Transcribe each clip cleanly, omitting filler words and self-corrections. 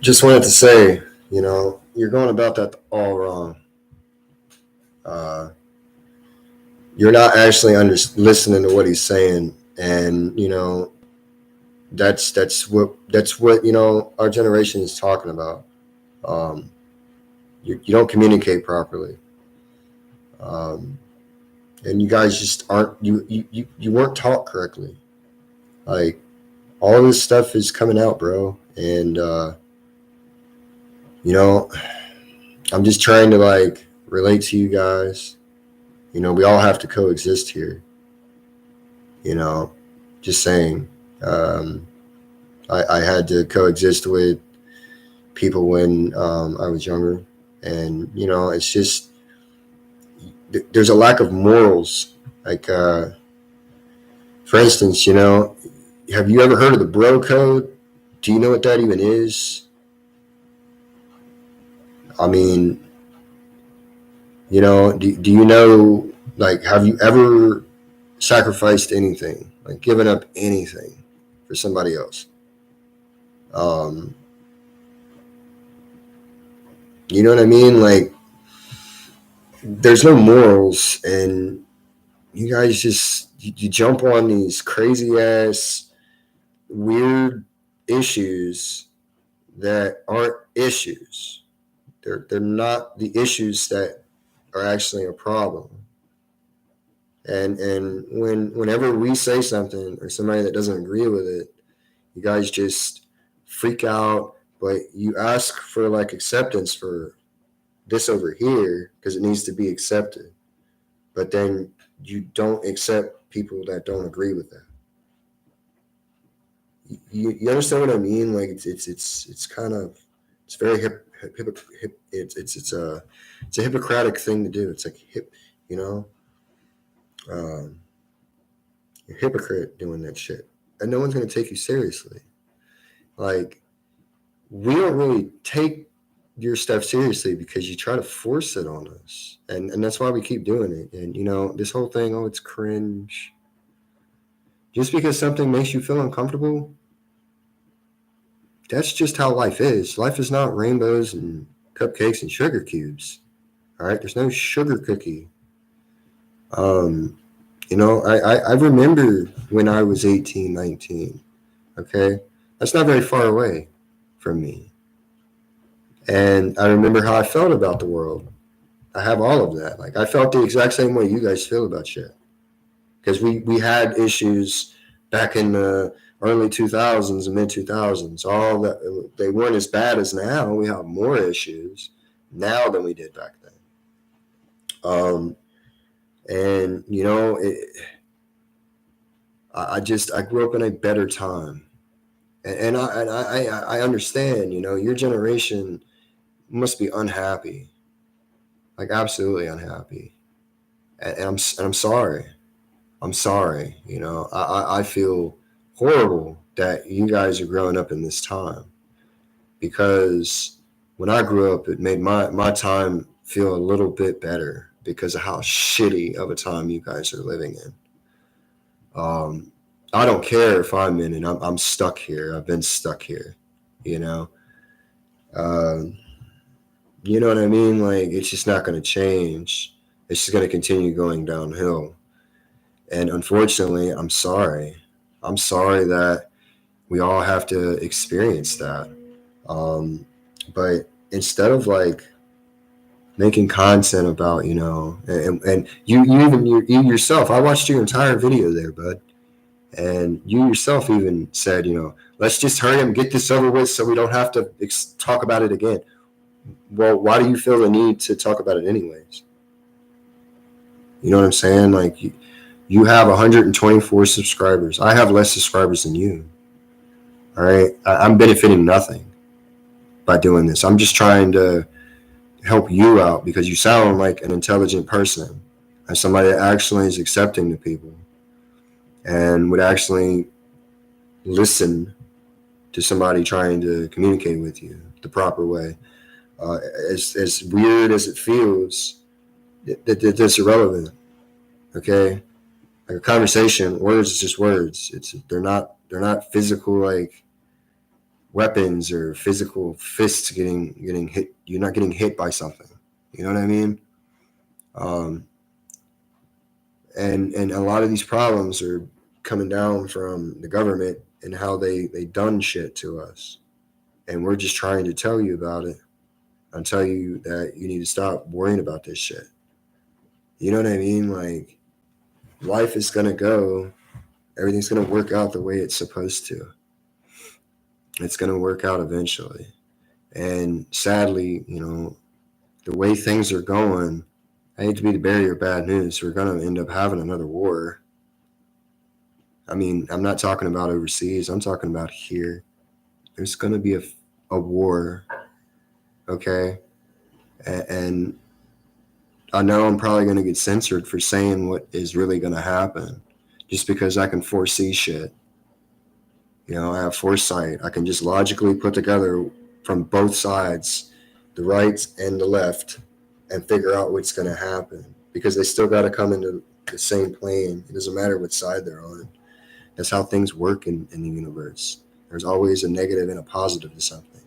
Just wanted to say, you're going about that all wrong. Uh, you're not actually listening to what he's saying, and that's what our generation is talking about. Um, you don't communicate properly, um, and you guys just aren't you weren't taught correctly. Like all this stuff is coming out, bro, and you know I'm just trying to like relate to you guys. We all have to coexist here. You know, just saying. Um, I had to coexist with people when I was younger, and it's just there's a lack of morals. Like, for instance, have you ever heard of the bro code? Do you know what that even is? I mean, do you know, like, have you ever sacrificed anything, like given up anything for somebody else? Um, you know what I mean? Like, there's no morals, and you guys just you jump on these crazy ass weird issues that aren't issues. They're not the issues that are actually a problem. And whenever we say something or somebody that doesn't agree with it, you guys just freak out. But you ask for like acceptance for this over here because it needs to be accepted. But then you don't accept people that don't agree with that. You understand what I mean? Like it's kind of it's very it's a Hippocratic thing to do. It's like you know, um, you're a hypocrite doing that shit, and no one's gonna take you seriously. Like we don't really take your stuff seriously because you try to force it on us, and that's why we keep doing it. And this whole thing, oh, it's cringe. Just because something makes you feel uncomfortable, that's just how life is. Life is not rainbows and cupcakes and sugar cubes. All right, there's no sugar cookie. Um, I remember when I was 18, 19. Okay, that's not very far away from me, and I remember how I felt about the world. I have all of that. Like I felt the exact same way you guys feel about shit because we had issues back in the early 2000s and mid 2000s. All that they weren't as bad as now. We have more issues now than we did back then. Um, and I grew up in a better time, and I understand. Your generation must be unhappy, like absolutely unhappy, and I'm sorry. I'm sorry. I feel horrible that you guys are growing up in this time because when I grew up, it made my time feel a little bit better because of how shitty of a time you guys are living in. Um, I don't care if I'm in it. I'm stuck here. I've been stuck here. You know. Um, you know what I mean? Like it's just not going to change. It's just going to continue going downhill. And unfortunately, I'm sorry. I'm sorry that we all have to experience that. Um, but instead of like making content about, and you yourself, I watched your entire video there, bud. And you yourself even said, let's just hurry and get this over with so we don't have to talk about it again. Well, why do you feel the need to talk about it anyways? You know what I'm saying? Like, you have 124 subscribers. I have less subscribers than you. All right. I'm benefiting nothing by doing this. I'm just trying to help you out because you sound like an intelligent person and somebody that actually is accepting to people and would actually listen to somebody trying to communicate with you the proper way. Uh, as weird as it feels, that's irrelevant. Okay, like a conversation, words is just words. They're not physical like weapons or physical fists getting hit. You're not getting hit by something. You know what I mean? And a lot of these problems are coming down from the government and how they done shit to us, and we're just trying to tell you about it and tell you that you need to stop worrying about this shit. You know what I mean? Like, life is gonna go, everything's gonna work out the way it's supposed to. It's gonna work out eventually. And sadly, the way things are going, I hate to be the bearer of bad news. We're gonna end up having another war. I mean, I'm not talking about overseas. I'm talking about here. There's gonna be a war, okay? And I know I'm probably gonna get censored for saying what is really gonna happen, just because I can foresee shit. I have foresight. I can just logically put together from both sides, the right and the left, and figure out what's going to happen, because they still got to come into the same plane. It doesn't matter what side they're on. That's how things work in the universe. There's always a negative and a positive to something.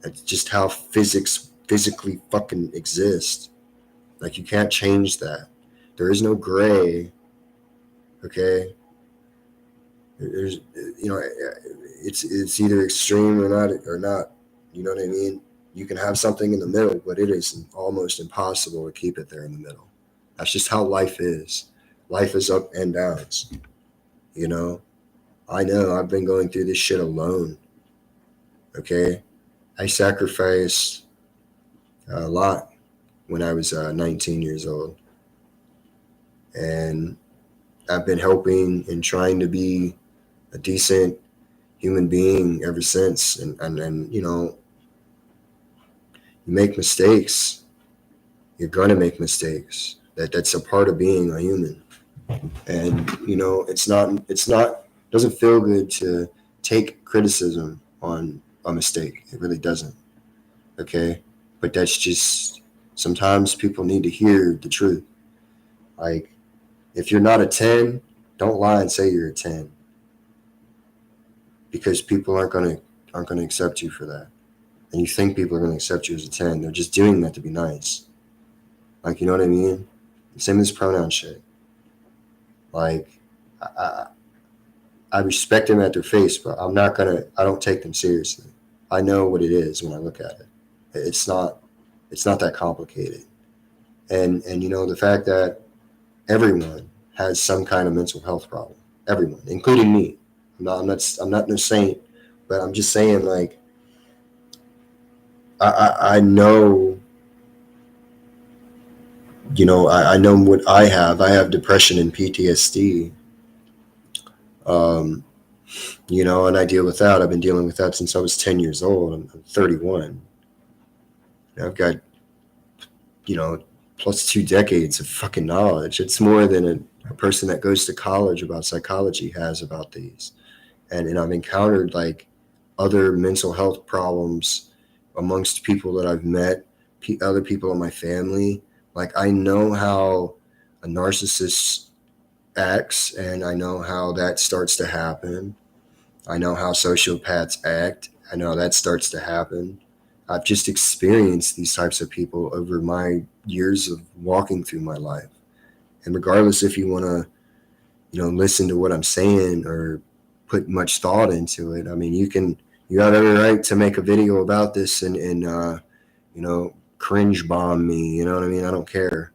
That's just how physically fucking exists. Like, you can't change that. There is no gray. Okay? There's, it's either extreme or not. You know what I mean? You can have something in the middle, but it is almost impossible to keep it there in the middle. That's just how life is. Life is up and downs. I know I've been going through this shit alone. Okay? I sacrificed a lot when I was 19 years old. And I've been helping and trying to be a decent human being ever since. And you make mistakes. You're gonna make mistakes. That's a part of being a human. And doesn't feel good to take criticism on a mistake. It really doesn't. Okay? But that's just, sometimes people need to hear the truth. Like, if you're not a 10, don't lie and say you're a 10. Because people aren't gonna accept you for that. And you think people are gonna accept you as a 10. They're just doing that to be nice. Like, you know what I mean? Same as pronoun shit. Like, I respect them at their face, but I don't take them seriously. I know what it is when I look at it. It's not that complicated. And the fact that everyone has some kind of mental health problem. Everyone, including me. I'm not no saint, but I'm just saying, like, I know, I know what I have. I have depression and PTSD. And I deal with that. I've been dealing with that since I was 10 years old. I'm 31. I've got, plus 2 decades of fucking knowledge. It's more than a person that goes to college about psychology has about these. And I've encountered, like, other mental health problems amongst people that I've met, other people in my family. Like, I know how a narcissist acts, and I know how that starts to happen. I know how sociopaths act. I know that starts to happen. I've just experienced these types of people over my years of walking through my life. And regardless if you want to, listen to what I'm saying or put much thought into it, I mean, you have every right to make a video about this and cringe bomb me. You know what I mean? I don't care.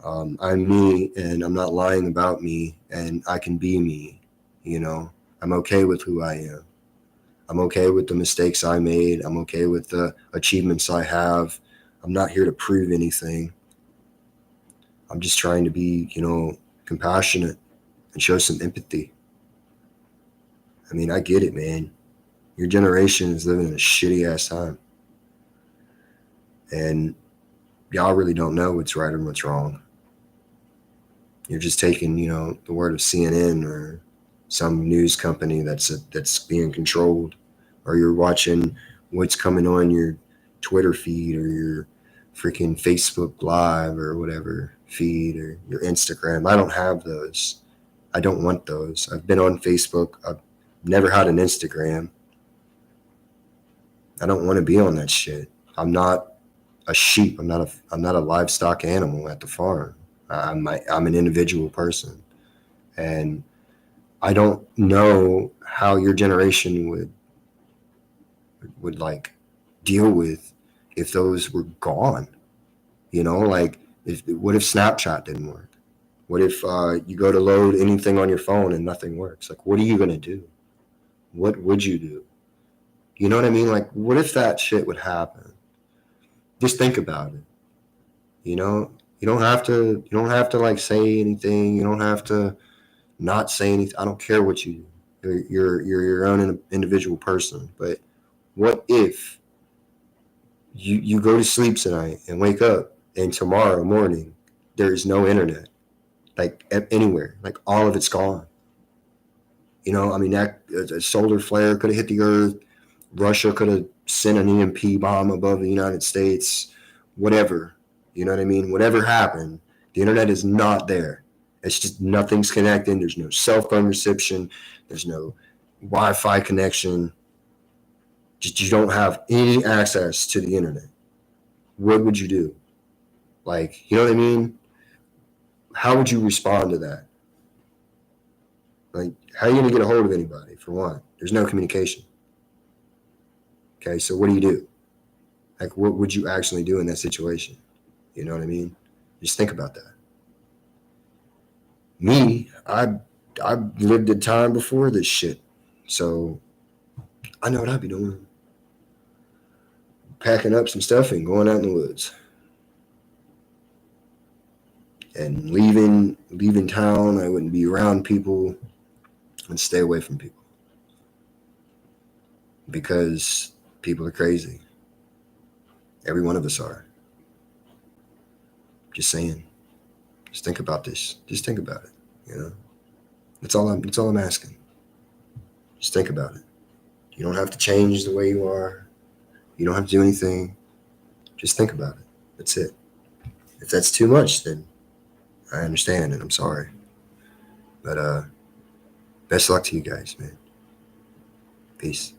I'm me, and I'm not lying about me, and I can be me. I'm okay with who I am. I'm okay with the mistakes I made. I'm okay with the achievements I have. I'm not here to prove anything. I'm just trying to be, compassionate and show some empathy. I mean, I get it, man. Your generation is living in a shitty ass time. And y'all really don't know what's right and what's wrong. You're just taking, the word of CNN or some news company that's being controlled, or you're watching what's coming on your Twitter feed or your freaking Facebook Live or whatever feed, or your Instagram. I don't have those. I don't want those. I've been on Facebook. I've never had an Instagram. I don't want to be on that shit. I'm not a sheep. I'm not a livestock animal at the farm. I'm an individual person, and I don't know how your generation would like deal with if those were gone. You know, like what if Snapchat didn't work? What if you go to load anything on your phone and nothing works? Like, what are you gonna do? What would you do? You know what I mean? Like, what if that shit would happen? Just think about it. You know, you don't have to. You don't have to like say anything. You don't have to not say anything. I don't care what you do. You're your own individual person. But what if you go to sleep tonight and wake up and tomorrow morning there is no internet, like anywhere, like all of it's gone. You know, I mean, that a solar flare could have hit the earth. Russia could have sent an EMP bomb above the United States, whatever. You know what I mean? Whatever happened, the internet is not there. It's just nothing's connecting. There's no cell phone reception. There's no Wi-Fi connection. Just you don't have any access to the internet. What would you do? Like, you know what I mean? How would you respond to that? Like, how are you going to get a hold of anybody, for one? There's no communication. Okay, so what do you do? Like, what would you actually do in that situation? You know what I mean? Just think about that. Me, I've lived a time before this shit, so I know what I'd be doing. Packing up some stuff and going out in the woods, and leaving town. I wouldn't be around people and stay away from people because people are crazy. Every one of us are. Just saying. Just think about this. Just think about it. You know, that's all I'm asking. Just think about it. You don't have to change the way you are. You don't have to do anything. Just think about it. That's it. If that's too much, then I understand and I'm sorry. But best luck to you guys, man. Peace.